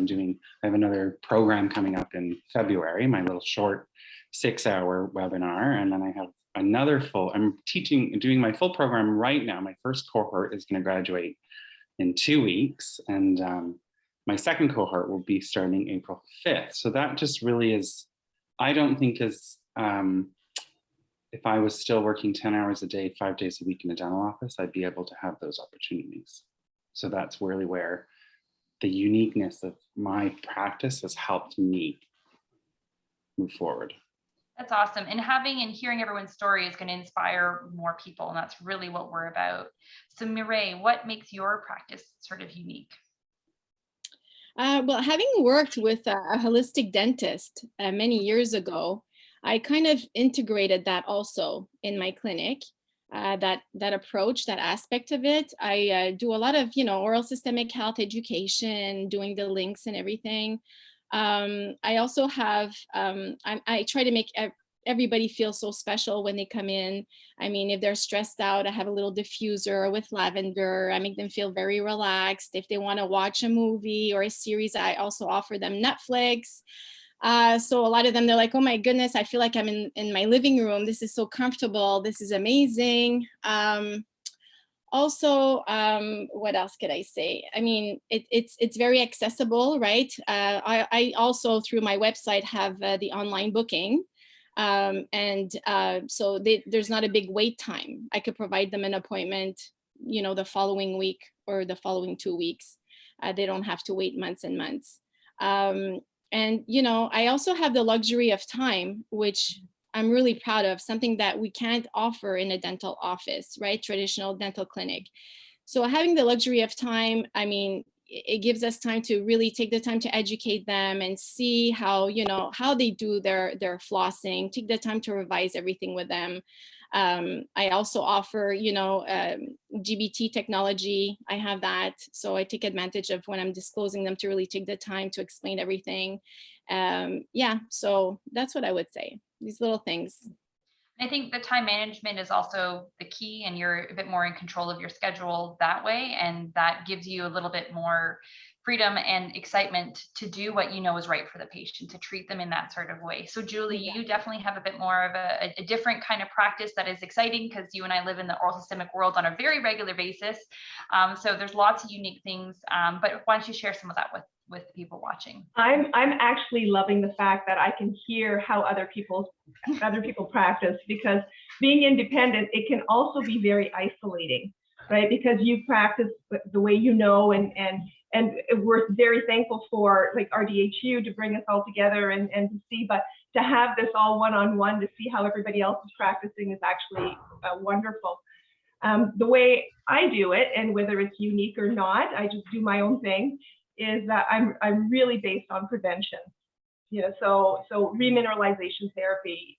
have another program coming up in February, my little short 6-hour webinar. And then I have another I'm doing my full program right now. My first cohort is going to graduate in 2 weeks. And my second cohort will be starting April 5th. So that just really is, I don't think is, if I was still working 10 hours a day, 5 days a week in a dental office, I'd be able to have those opportunities. So that's really where the uniqueness of my practice has helped me move forward. That's awesome. And having and hearing everyone's story is going to inspire more people. And that's really what we're about. So Mireille, what makes your practice sort of unique? Well, having worked with a holistic dentist many years ago, I kind of integrated that also in my clinic, that approach, that aspect of it. I do a lot of, oral systemic health education, doing the links and everything. I also have, I try to make everybody feel so special when they come in. I mean, if they're stressed out, I have a little diffuser with lavender. I make them feel very relaxed. If they want to watch a movie or a series, I also offer them Netflix. So a lot of them, they're like, oh my goodness, I feel like I'm in my living room. This is so comfortable. This is amazing. Also, what else could I say? I mean, it's very accessible, right? I also, through my website, have the online booking. So there's not a big wait time. I could provide them an appointment, the following week or the following 2 weeks. They don't have to wait months and months. And, I also have the luxury of time, which I'm really proud of, something that we can't offer in a dental office, right? Traditional dental clinic. So having the luxury of time, I mean, it gives us time to really take the time to educate them and see how, how they do their flossing, take the time to revise everything with them. I also offer, GBT technology. I have that. So I take advantage of when I'm disclosing them to really take the time to explain everything. Yeah, so that's what I would say. These little things. I think the time management is also the key, and you're a bit more in control of your schedule that way. And that gives you a little bit more freedom and excitement to do what you know is right for the patient, to treat them in that sort of way. So Julie, you definitely have a bit more of a different kind of practice that is exciting, because you and I live in the oral systemic world on a very regular basis. So there's lots of unique things, but why don't you share some of that with people watching? I'm actually loving the fact that I can hear how other people practice, because being independent, it can also be very isolating, right? Because you practice the way you know, and we're very thankful for like RDHU to bring us all together and to see, but to have this all one-on-one to see how everybody else is practicing is actually wonderful. The way I do it, and whether it's unique or not, I just do my own thing, is that I'm really based on prevention. You know, so remineralization therapy,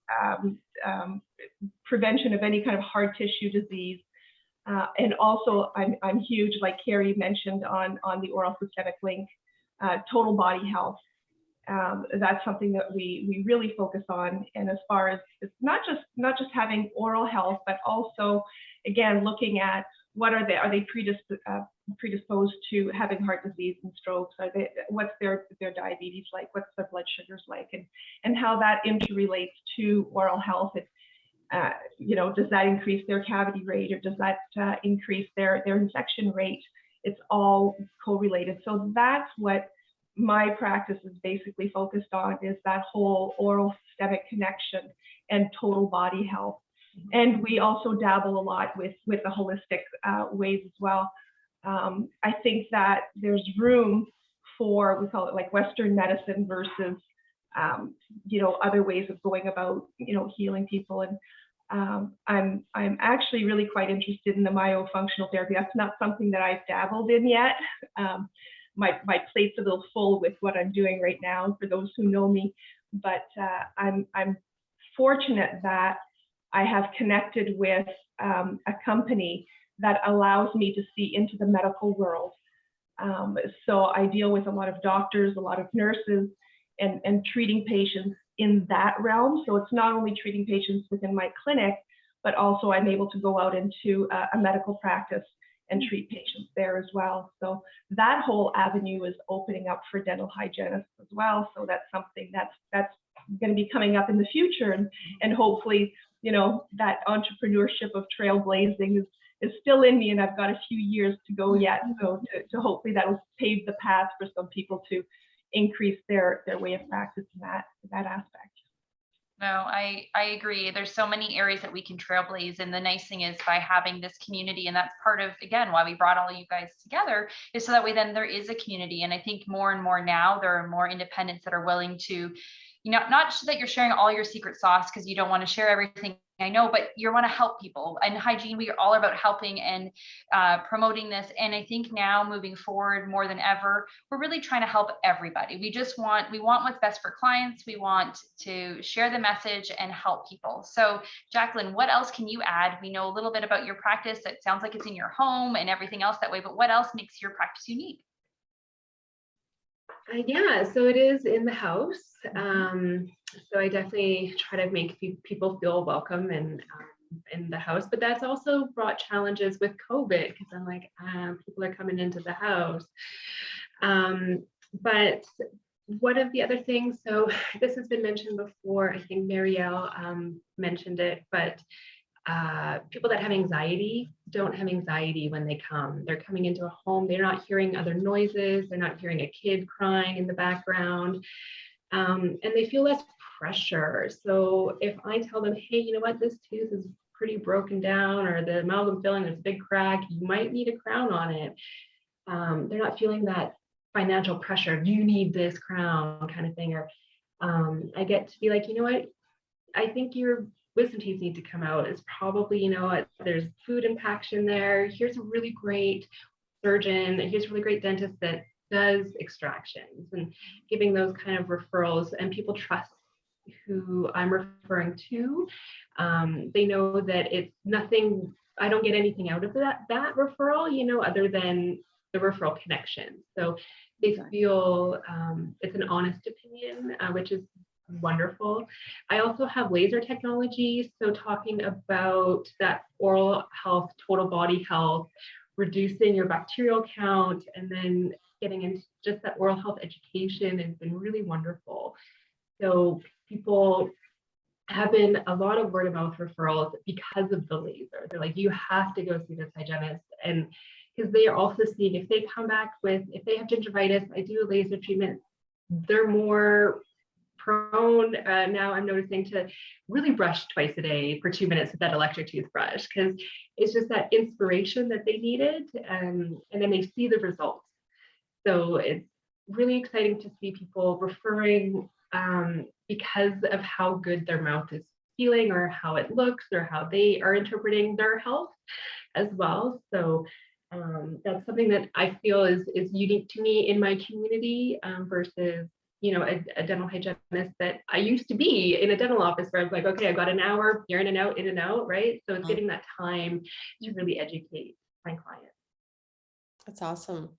prevention of any kind of hard tissue disease, and also I'm huge, like Carrie mentioned, on the oral systemic link, total body health. That's something that we really focus on. And as far as it's not just having oral health, but also again looking at are they predisposed to having heart disease and strokes? What's their diabetes like? What's their blood sugars like? And how that interrelates to oral health. You know, does that increase their cavity rate, or does that increase their infection rate? It's all correlated. So that's what my practice is basically focused on, is that whole oral systemic connection and total body health. And we also dabble a lot with the holistic ways as well. I think that there's room for, we call it like Western medicine versus, you know, other ways of going about, you know, healing people. And I'm actually really quite interested in the myofunctional therapy. That's not something that I've dabbled in yet. My plate's a little full with what I'm doing right now, for those who know me. But I'm fortunate that I have connected with a company that allows me to see into the medical world. So I deal with a lot of doctors, a lot of nurses, and treating patients in that realm. So it's not only treating patients within my clinic, but also I'm able to go out into a medical practice and treat patients there as well. So that whole avenue is opening up for dental hygienists as well. So that's something that's going to be coming up in the future, and hopefully, you know, that entrepreneurship of trailblazing is still in me, and I've got a few years to go yet. So to hopefully that will pave the path for some people to increase their way of practice in that aspect. No, I agree. There's so many areas that we can trailblaze. And the nice thing is, by having this community, and that's part of, again, why we brought all you guys together, is so that way then there is a community. And I think more and more now, there are more independents that are willing to, you know, not just that you're sharing all your secret sauce because you don't want to share everything, I know, but you want to help people. And hygiene, we are all about helping and promoting this. And I think now, moving forward more than ever, we're really trying to help everybody. We want what's best for clients. We want to share the message and help people. So Jacqueline, what else can you add? We know a little bit about your practice. It sounds like it's in your home and everything else that way, but what else makes your practice unique? Yeah, so it is in the house. So I definitely try to make people feel welcome and in the house, but that's also brought challenges with COVID, because I'm like, people are coming into the house. But one of the other things, so this has been mentioned before, I think Marielle mentioned it, but people that have anxiety don't have anxiety when they come. They're coming into a home, they're not hearing other noises, they're not hearing a kid crying in the background, and they feel less pressure. So if I tell them, hey, you know what, this tooth is pretty broken down, or the amalgam filling, there's a big crack, you might need a crown on it. They're not feeling that financial pressure, you need this crown kind of thing. Or I get to be like, you know what, I think your wisdom teeth need to come out. It's probably, you know, there's food impaction there. Here's a really great surgeon. Here's a really great dentist that does extractions, and giving those kind of referrals, and people trust who I'm referring to. They know that it's nothing, I don't get anything out of that referral, you know, other than the referral connection. So they feel it's an honest opinion, which is wonderful. I also have laser technology. So talking about that oral health, total body health, reducing your bacterial count, and then getting into just that oral health education has been really wonderful. So people have been a lot of word of mouth referrals because of the laser. They're like, you have to go see this hygienist. And because they are also seeing, if they come back with, if they have gingivitis, I do a laser treatment, they're more prone now, I'm noticing, to really brush twice a day for 2 minutes with that electric toothbrush, because it's just that inspiration that they needed, and then they see the results. So it's really exciting to see people referring because of how good their mouth is feeling, or how it looks, or how they are interpreting their health as well. So that's something that I feel is unique to me in my community versus, you know, a dental hygienist that I used to be in a dental office where I was like, okay, I've got an hour, you're in and out, right? So it's getting that time to really educate my clients. That's awesome.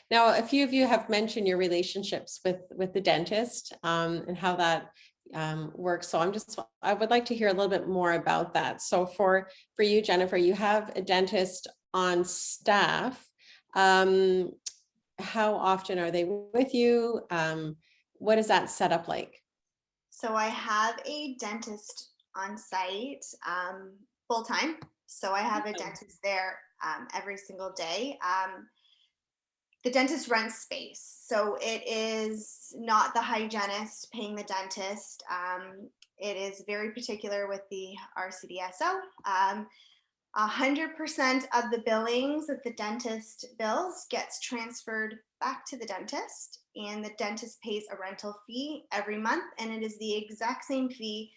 Now, a few of you have mentioned your relationships with the dentist and how that works. So I would like to hear a little bit more about that. So for you, Jennifer, you have a dentist on staff. How often are they with you? What is that setup like? So I have a dentist on site full time. So I have a dentist there every single day. The dentist rents space. So it is not the hygienist paying the dentist. It is very particular with the RCDSO. 100% of the billings that the dentist bills gets transferred back to the dentist, and the dentist pays a rental fee every month, and it is the exact same fee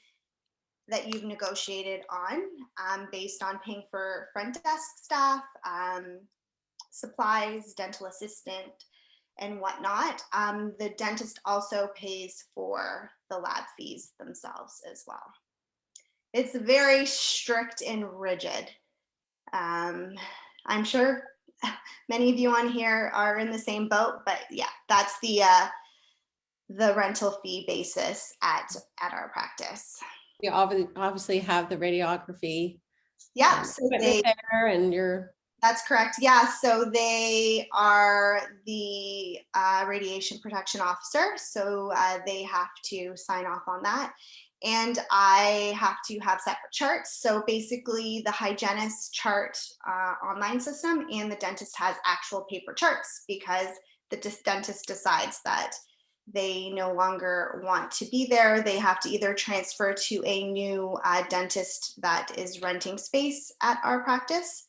that you've negotiated on based on paying for front desk staff, supplies, dental assistant, and whatnot. The dentist also pays for the lab fees themselves as well. It's very strict and rigid. I'm sure many of you on here are in the same boat, but yeah, that's the rental fee basis at our practice. You obviously have the radiography. Yeah, so there, and that's correct. Yeah, so they are the radiation protection officer, so they have to sign off on that. And I have to have separate charts. So basically the hygienist chart online system, and the dentist has actual paper charts, because the dentist decides that they no longer want to be there. They have to either transfer to a new dentist that is renting space at our practice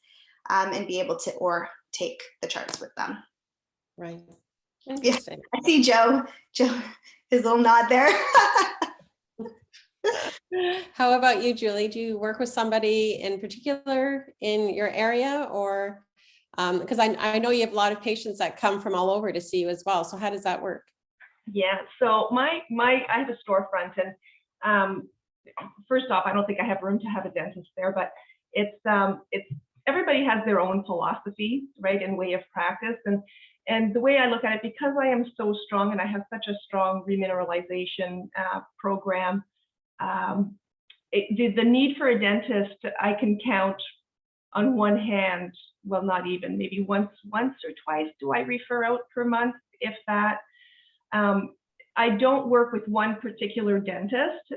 and be able to, or take the charts with them. Right. Yeah, I see Joe, his little nod there. How about you, Julie? Do you work with somebody in particular in your area, or because I know you have a lot of patients that come from all over to see you as well. So how does that work? Yeah, so I have a storefront, and first off, I don't think I have room to have a dentist there, but it's everybody has their own philosophy, right, and way of practice. And the way I look at it, because I am so strong and I have such a strong remineralization program, the need for a dentist, I can count on one hand, well, not even, maybe once or twice do I refer out per month, if that. I don't work with one particular dentist.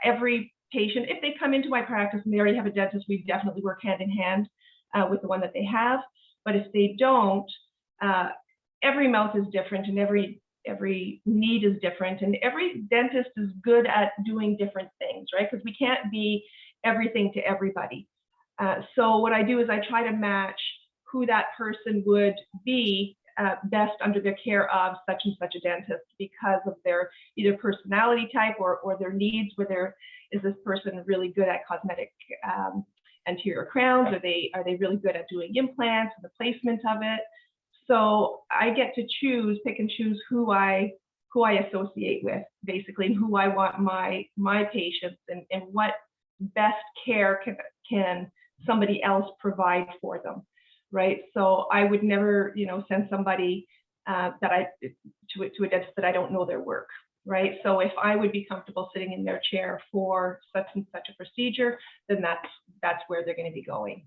Every patient, if they come into my practice and they already have a dentist, we definitely work hand in hand with the one that they have. But if they don't, every mouth is different, and every need is different, and every dentist is good at doing different things, right? Because we can't be everything to everybody. So what I do is I try to match who that person would be best under the care of such and such a dentist, because of their either personality type or their needs. Whether is this person really good at cosmetic anterior crowns? Are they really good at doing implants and the placement of it? So I get to pick and choose who I associate with, basically, and who I want my patients, and what best care can somebody else provide for them, right? So I would never, send somebody to a dentist that I don't know their work, right? So if I would be comfortable sitting in their chair for such and such a procedure, then that's where they're going to be going,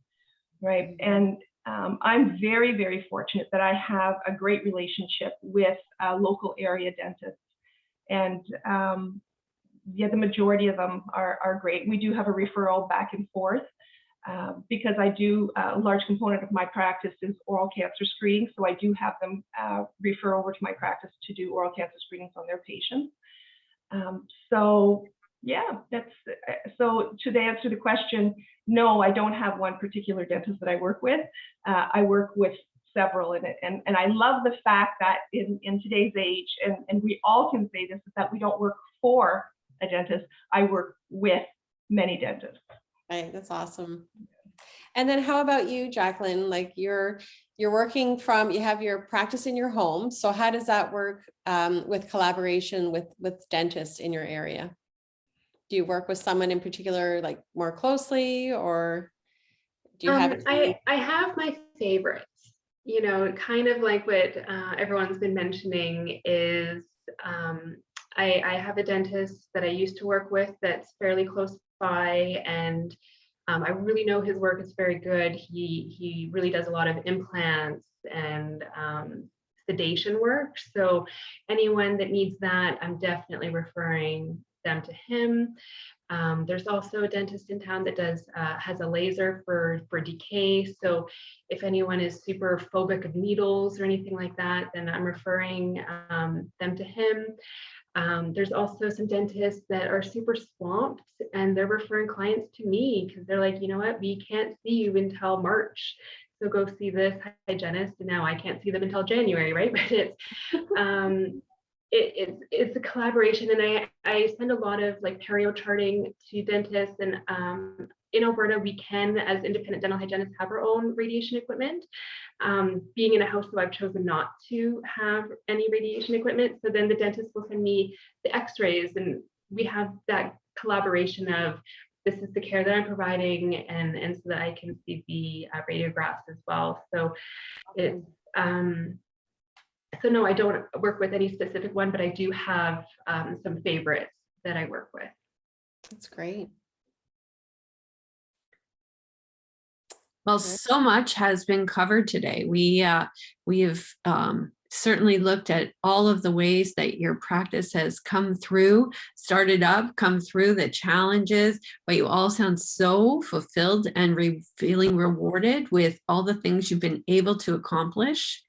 right? And I'm very, very fortunate that I have a great relationship with local area dentists. And yeah, the majority of them are great. We do have a referral back and forth because I do, a large component of my practice is oral cancer screening. So I do have them refer over to my practice to do oral cancer screenings on their patients. So yeah, so to answer the question, no, I don't have one particular dentist that I work with. I work with several in it. And I love the fact that in today's age, and we all can say this, is that we don't work for a dentist. I work with many dentists. Right, that's awesome. And then how about you, Jacqueline? Like you're working from, you have your practice in your home. So how does that work with collaboration with dentists in your area? Do you work with someone in particular, like more closely, or do you have? I have my favorites. You know, kind of like what everyone's been mentioning is I have a dentist that I used to work with that's fairly close by, and I really know his work is very good. He really does a lot of implants and sedation work. So anyone that needs that, I'm definitely referring them to him. There's also a dentist in town that has a laser for decay. So if anyone is super phobic of needles or anything like that, then I'm referring them to him. There's also some dentists that are super swamped and they're referring clients to me because they're like, you know what, we can't see you until March. So go see this hygienist. And now I can't see them until January, right? But it's a collaboration, and I send a lot of like perio charting to dentists, and in Alberta we can, as independent dental hygienists, have our own radiation equipment. Being in a house, so I've chosen not to have any radiation equipment. So then the dentist will send me the x-rays, and we have that collaboration of this is the care that I'm providing, and so that I can see the radiographs as well. So it's so no, I don't work with any specific one, but I do have some favorites that I work with. That's great. Well, so much has been covered today. We have certainly looked at all of the ways that your practice has come through, started up, come through the challenges, but you all sound so fulfilled and feeling rewarded with all the things you've been able to accomplish.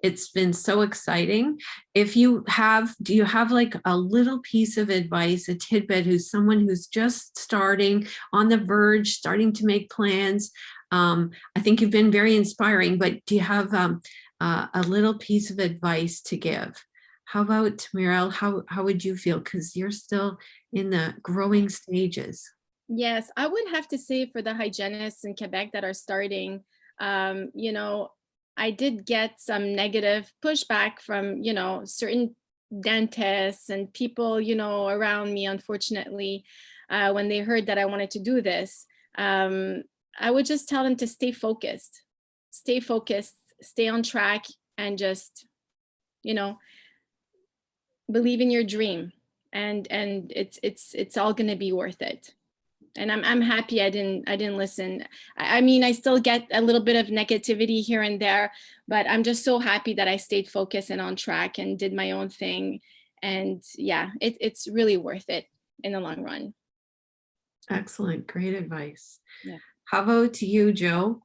It's been so exciting. Do you have like a little piece of advice, a tidbit, who's someone who's just starting, on the verge, starting to make plans? I think you've been very inspiring, but do you have a little piece of advice to give? How about Mirelle? How would you feel? Because you're still in the growing stages. Yes, I would have to say for the hygienists in Quebec that are starting, you know, I did get some negative pushback from, you know, certain dentists and people, you know, around me, unfortunately, when they heard that I wanted to do this. I would just tell them to stay focused, stay on track, and just, you know, believe in your dream, and it's all going to be worth it. And I'm happy I didn't listen. I mean, I still get a little bit of negativity here and there, but I'm just so happy that I stayed focused and on track and did my own thing. And yeah, it's really worth it in the long run. Excellent, great advice. Yeah. How about you, Joe?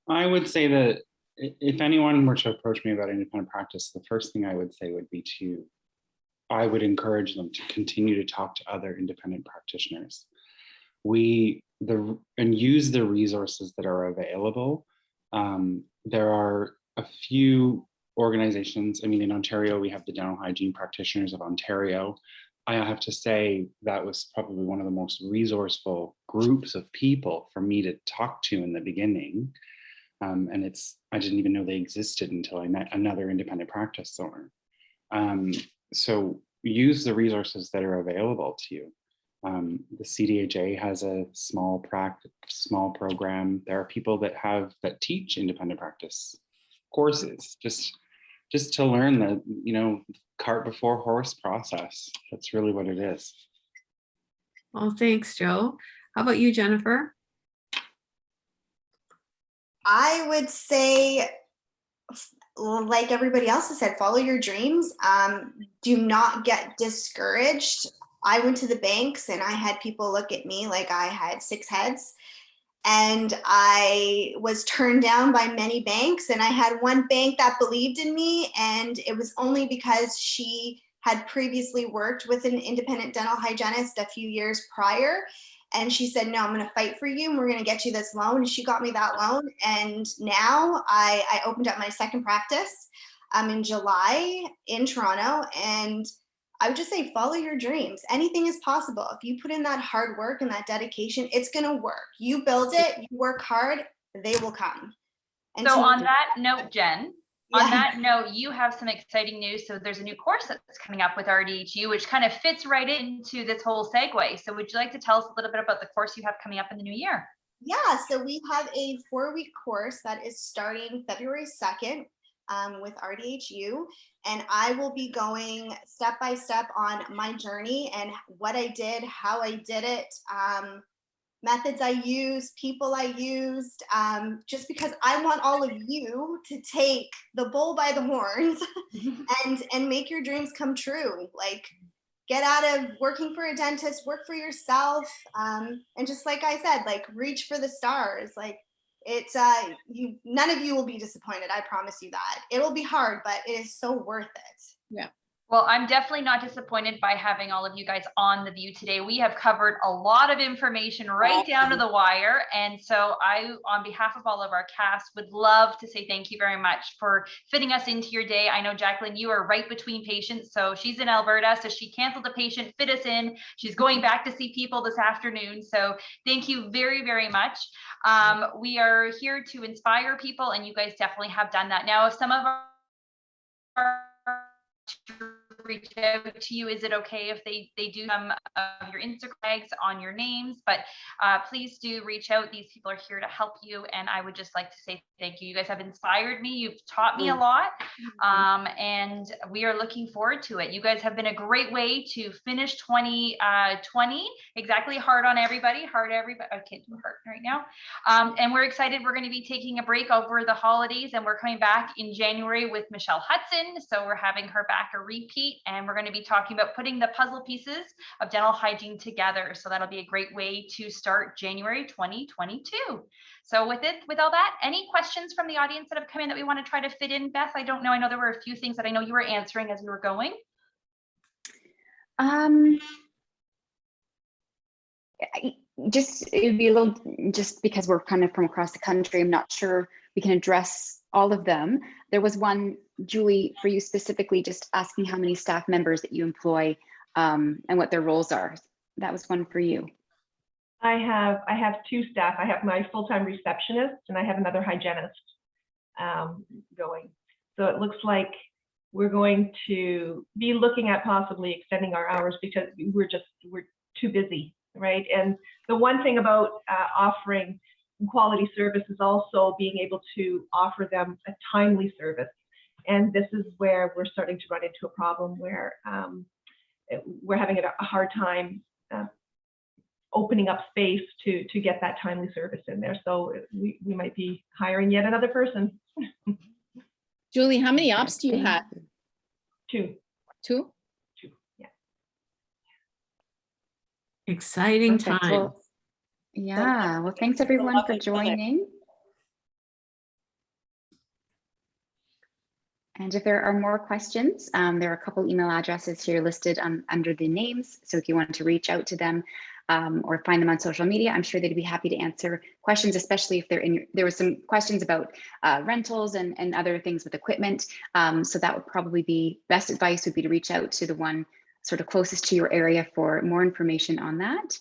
I would say that if anyone were to approach me about independent practice, the first thing I would say would be I would encourage them to continue to talk to other independent practitioners. And use the resources that are available. There are a few organizations. I mean, in Ontario, we have the Dental Hygiene Practitioners of Ontario. I have to say that was probably one of the most resourceful groups of people for me to talk to in the beginning. And I didn't even know they existed until I met another independent practice owner. So use the resources that are available to you. The CDHA has a small program. There are people that teach independent practice courses. Just just to learn the, you know, cart before horse process. That's really what it is. Well, thanks, Joe. How about you, Jennifer? I would say, like everybody else has said, follow your dreams. Do not get discouraged. I went to the banks and I had people look at me like I had 6 heads. And I was turned down by many banks. And I had one bank that believed in me. And it was only because she had previously worked with an independent dental hygienist a few years prior. And she said, no, I'm going to fight for you and we're going to get you this loan. And she got me that loan. And now I opened up my second practice in July in Toronto. And I would just say, follow your dreams. Anything is possible. If you put in that hard work and that dedication, it's going to work. You build it, you work hard, they will come. And so on that note, Jen, yeah. On that note, you have some exciting news. So there's a new course that's coming up with RDHU, which kind of fits right into this whole segue. So would you like to tell us a little bit about the course you have coming up in the new year? Yeah, so we have a 4-week course that is starting February 2nd with RDHU. And I will be going step by step on my journey and what I did, how I did it, methods I used, people I used, just because I want all of you to take the bull by the horns and make your dreams come true. Like, get out of working for a dentist, work for yourself, and just like I said, like, reach for the stars. Like, it's none of you will be disappointed. I promise you that. It will be hard, but it is so worth it. Yeah. Well, I'm definitely not disappointed by having all of you guys on The View today. We have covered a lot of information right down to the wire. And so I, on behalf of all of our cast, would love to say thank you very much for fitting us into your day. I know, Jacqueline, you are right between patients. So she's in Alberta, so she canceled a patient, fit us in. She's going back to see people this afternoon. So thank you very, very much. We are here to inspire people, and you guys definitely have done that. Now, if some of our reach out to you, is it okay if they do some of your Instagrams on your names? But please do reach out. These people are here to help you, and I would just like to say thank you. You guys have inspired me. You've taught me a lot, and we are looking forward to it. You guys have been a great way to finish 2020. Exactly. Hard on everybody. Hard everybody. I can't do heart right now. And we're excited. We're going to be taking a break over the holidays, and we're coming back in January with Michelle Hudson. So we're having her back a repeat, and we're going to be talking about putting the puzzle pieces of dental hygiene together. So that'll be a great way to start January 2022. So with all that, any questions from the audience that have come in that we want to try to fit in? Beth, I don't know. I know there were a few things that I know you were answering as we were going. It would be a little, just because we're kind of from across the country, I'm not sure we can address all of them. There was one, Julie, for you specifically, just asking how many staff members that you employ and what their roles are. That was one for you. I have 2 staff. I have my full-time receptionist and I have another hygienist going. So it looks like we're going to be looking at possibly extending our hours because we're too busy, right? And the one thing about offering quality service is also being able to offer them a timely service. And this is where we're starting to run into a problem where we're having a hard time opening up space to get that timely service in there. So we might be hiring yet another person. Julie, how many ops do you have? 2. 2? 2, yeah. Exciting Perfect. time. Well, yeah, well, thanks everyone for joining. And if there are more questions, there are a couple email addresses here listed under the names. So if you want to reach out to them or find them on social media, I'm sure they'd be happy to answer questions, especially if they're in. There were some questions about rentals and other things with equipment. So that would probably be best advice would be to reach out to the one sort of closest to your area for more information on that,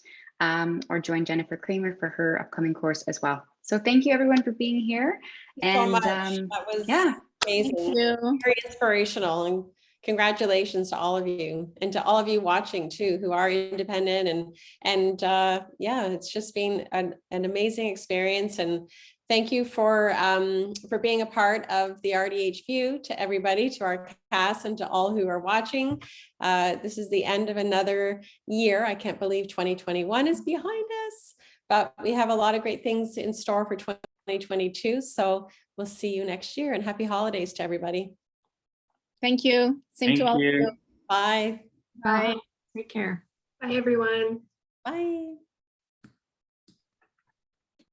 or join Jennifer Kramer for her upcoming course as well. So thank you everyone for being here. Thank you And so much. That was yeah. amazing. Thank you. Very inspirational, and congratulations to all of you, and to all of you watching too, who are independent, and yeah, it's just been an amazing experience. And thank you for being a part of the RDH View, to everybody, to our cast, and to all who are watching. This is the end of another year. I can't believe 2021 is behind us, but we have a lot of great things in store for 2022. So we'll see you next year, and happy holidays to everybody. Thank you. Same to all of you. Bye. Bye. Take care. Bye, everyone. Bye.